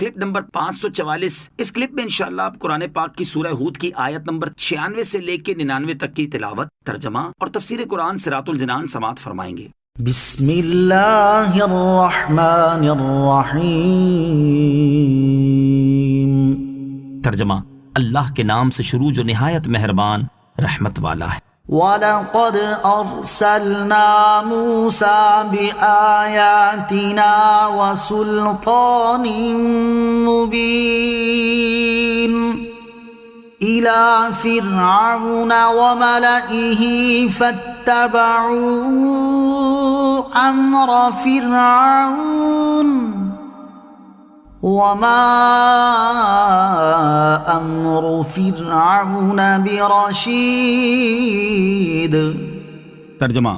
Clip number 544۔ اس clip میں انشاءاللہ آپ قرآن پاک کی سورہ ہود کی آیت نمبر 96 سے لے کے 99 تک کی تلاوت، ترجمہ اور تفسیر قرآن صراط الجنان سماعت فرمائیں گے۔ بسم اللہ الرحمن الرحیم۔ ترجمہ، اللہ کے نام سے شروع جو نہایت مہربان رحمت والا ہے۔ وَلَقَدْ أَرْسَلْنَا مُوسَى بِآيَاتِنَا وَسُلْطَانٍ مُبِينٍ إِلَى فِرْعَوْنَ وَمَلَئِهِ فَاتَّبَعُوا أَمْرَ فِرْعَوْنَ وَمَا أَمْرُ فِرْعَوْنَ بِرَشِيدٍ۔ ترجمہ،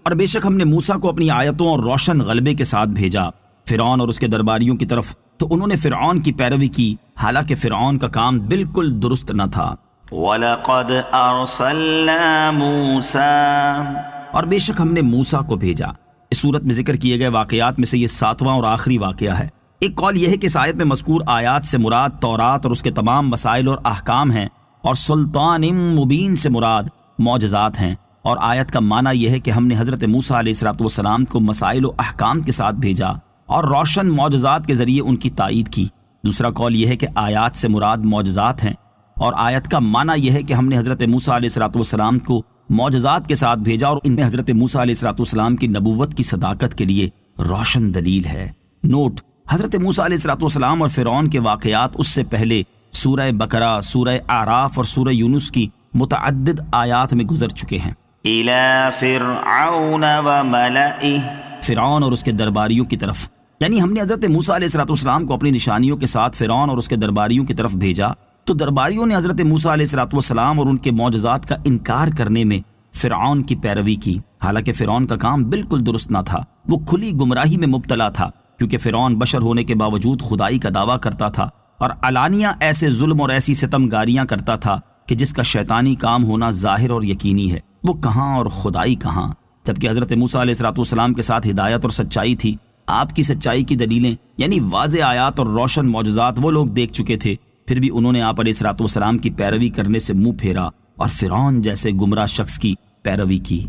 اور بے شک ہم نے موسیٰ کو اپنی آیتوں اور روشن غلبے کے ساتھ بھیجا فرعون اور اس کے درباریوں کی طرف، تو انہوں نے فرعون کی پیروی کی، حالانکہ فرعون کا کام بالکل درست نہ تھا۔ وَلَقَدْ أَرْسَلْنَا مُوسَى، اور بے شک ہم نے موسیٰ کو بھیجا۔ اس صورت میں ذکر کیے گئے واقعات میں سے یہ 7واں اور آخری واقعہ ہے۔ ایک قول یہ ہے کہ اس آیت میں مذکور آیات سے مراد تورات اور اس کے تمام مسائل اور احکام ہیں، اور سلطان مبین سے مراد معجزات ہیں، اور آیت کا معنی یہ ہے کہ ہم نے حضرت موسیٰ علیہ السلام کو مسائل و احکام کے ساتھ بھیجا اور روشن معجزات کے ذریعے ان کی تائید کی۔ دوسرا قول یہ ہے کہ آیات سے مراد معجزات ہیں، اور آیت کا معنی یہ ہے کہ ہم نے حضرت موسیٰ علیہ السلام کو معجزات کے ساتھ بھیجا، اور ان میں حضرت موسیٰ علیہ السلام کی نبوت کی صداقت کے لیے روشن دلیل ہے۔ نوٹ: حضرت موسیٰ علیہ السلام اور فرعون کے واقعات اس سے پہلے سورہ بقرہ، سورہ اعراف اور سورہ یونس کی متعدد آیات میں گزر چکے ہیں۔ إِلَى فِرْعَوْنَ وَمَلَئِهِ، فرعون اور اس کے درباریوں کی طرف، یعنی ہم نے حضرت موسیٰ علیہ السلام کو اپنی نشانیوں کے ساتھ فرعون اور اس کے درباریوں کی طرف بھیجا، تو درباریوں نے حضرت موسیٰ علیہ السلام اور ان کے معجزات کا انکار کرنے میں فرعون کی پیروی کی، حالانکہ فرعون کا کام بالکل درست نہ تھا۔ وہ کھلی گمراہی میں مبتلا تھا، کیونکہ فرعون بشر ہونے کے باوجود خدائی کا دعویٰ کرتا تھا، اور علانیہ ایسے ظلم اور ایسی ستم گاریاں کرتا تھا کہ جس کا شیطانی کام ہونا ظاہر اور یقینی ہے۔ وہ کہاں اور خدائی کہاں، جبکہ حضرت موسیٰ علیہ السلام کے ساتھ ہدایت اور سچائی تھی۔ آپ کی سچائی کی دلیلیں یعنی واضح آیات اور روشن معجزات وہ لوگ دیکھ چکے تھے، پھر بھی انہوں نے آپ علیہ السلام کی پیروی کرنے سے منہ پھیرا اور فرعون جیسے گمراہ شخص کی پیروی کی۔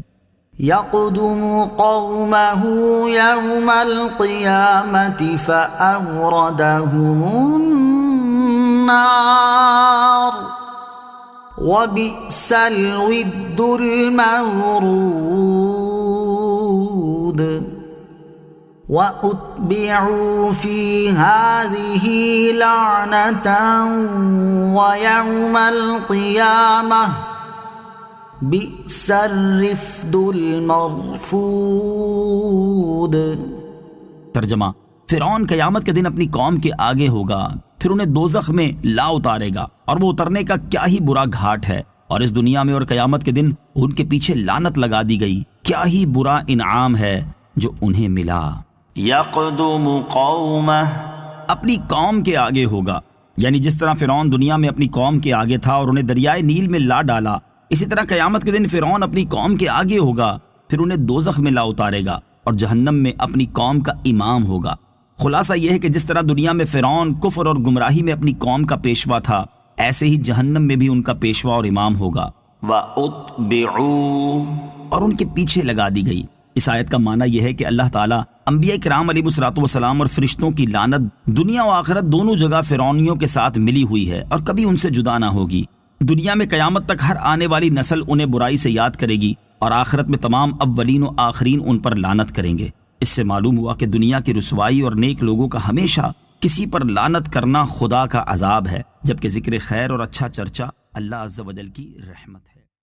يقدم قومه يوم القيامة فأوردهم النار وبئس الود المورود وأتبعوا في هذه لعنة ويوم القيامة بئس الرفد المرفود۔ ترجمہ، فرعون قیامت کے دن اپنی قوم کے آگے ہوگا، پھر انہیں دوزخ میں لا اتارے گا، اور وہ اترنے کا کیا ہی برا گھاٹ ہے، اور اس دنیا میں اور قیامت کے دن ان کے پیچھے لعنت لگا دی گئی۔ کیا ہی برا انعام ہے جو انہیں ملا۔ يَقْدُمُ قَوْمَهُ، اپنی قوم کے آگے ہوگا، یعنی جس طرح فرعون دنیا میں اپنی قوم کے آگے تھا اور انہیں دریائے نیل میں لا ڈالا، اسی طرح قیامت کے دن فرعون اپنی قوم کے آگے ہوگا، پھر انہیں دوزخ میں لا اتارے گا اور جہنم میں اپنی قوم کا امام ہوگا۔ خلاصہ یہ ہے کہ جس طرح دنیا میں فرعون کفر اور گمراہی میں اپنی قوم کا پیشوا تھا، ایسے ہی جہنم میں بھی ان کا پیشوا اور امام ہوگا۔ وَأُتْبِعُوا، اور ان کے پیچھے لگا دی گئی۔ اس آیت کا معنی یہ ہے کہ اللہ تعالیٰ انبیاء کرام علیہ السلام اور فرشتوں کی لعنت دنیا و آخرت دونوں جگہ فرعونیوں کے ساتھ ملی ہوئی ہے اور کبھی ان سے جدا نہ ہوگی۔ دنیا میں قیامت تک ہر آنے والی نسل انہیں برائی سے یاد کرے گی، اور آخرت میں تمام اولین و آخرین ان پر لعنت کریں گے۔ اس سے معلوم ہوا کہ دنیا کی رسوائی اور نیک لوگوں کا ہمیشہ کسی پر لعنت کرنا خدا کا عذاب ہے، جبکہ ذکر خیر اور اچھا چرچا اللہ عز و جل کی رحمت ہے۔